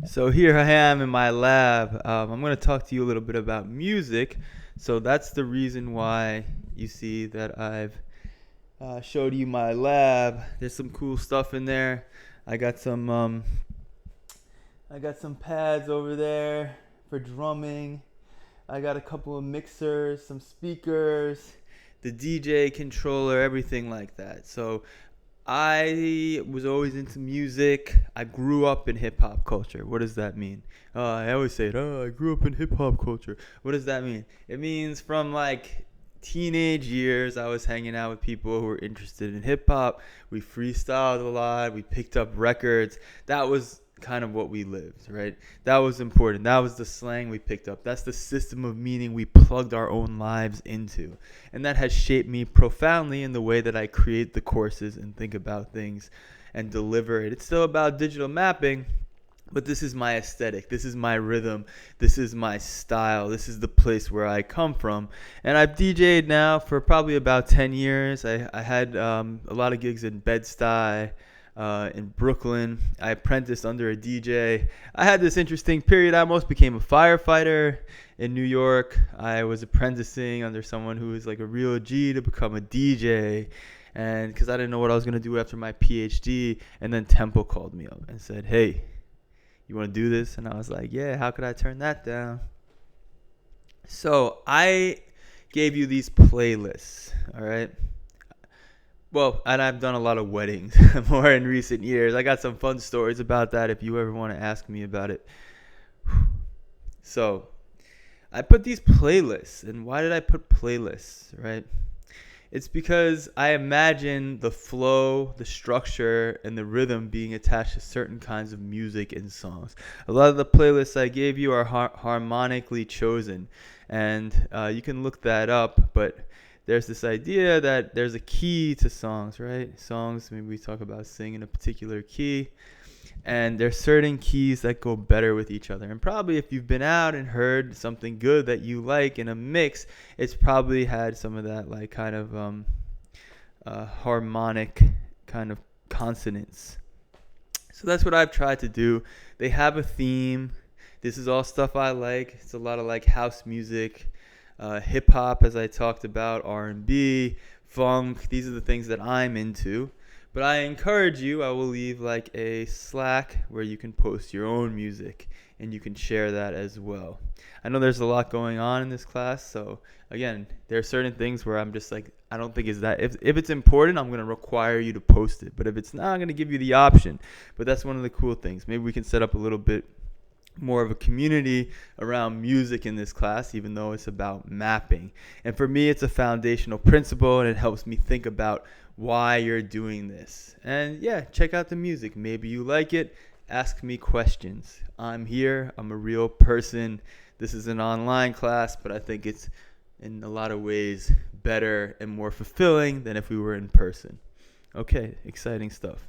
So here I am in my lab. I'm going to talk to you a little bit about music. So that's the reason why you see that I've showed you my lab. There's some cool stuff in there. I got some um, I got some pads over there for drumming. I got a couple of mixers, some speakers, the DJ controller, everything like that. So I was always into music. I grew up in hip hop culture. What does that mean? I always say it. Oh, I grew up in hip hop culture. What does that mean? It means from like teenage years, I was hanging out with people who were interested in hip hop. We freestyled a lot. We picked up records. That was kind of what we lived, right? That was important. That was the slang we picked up. That's the system of meaning we plugged our own lives into. And that has shaped me profoundly in the way that I create the courses and think about things and deliver it. It's still about digital mapping, but this is my aesthetic. This is my rhythm. This is my style. This is the place where I come from. And I've DJed now for probably about 10 years. I had a lot of gigs in Bed-Stuy, in Brooklyn. I apprenticed under a DJ. I had this interesting period. I almost became a firefighter in New York. I was apprenticing under someone who was like a real G to become a DJ. And because I didn't know what I was going to do after my PhD. And then Temple called me up and said, hey, you want to do this? And I was like, yeah, how could I turn that down? So I gave you these playlists, all right? Well, and I've done a lot of weddings more in recent years. I got some fun stories about that if you ever want to ask me about it. So I put these playlists. And why did I put playlists, right? It's because I imagine the flow, the structure, and the rhythm being attached to certain kinds of music and songs. A lot of the playlists I gave you are harmonically chosen, and you can look that up, but there's this idea that there's a key to songs, right? Songs, maybe we talk about singing a particular key, and there's certain keys that go better with each other. And probably if you've been out and heard something good that you like in a mix, it's probably had some of that like kind of harmonic kind of consonance. So that's what I've tried to do. They have a theme. This is all stuff I like. It's a lot of like house music, hip hop, as I talked about, R&B, funk. These are the things that I'm into. But I encourage you, I will leave like a Slack where you can post your own music and you can share that as well. I know there's a lot going on in this class, so again, there are certain things where I'm just like, I don't think it's that. If it's important, I'm going to require you to post it. But if it's not, I'm going to give you the option. But that's one of the cool things. Maybe we can set up a little bit more of a community around music in this class, even though it's about mapping. And for me, it's a foundational principle, and it helps me think about why you're doing this. And yeah, check out the music. Maybe you like it. Ask me questions. I'm here. I'm a real person. This is an online class, but I think it's in a lot of ways better and more fulfilling than if we were in person. Okay, exciting stuff.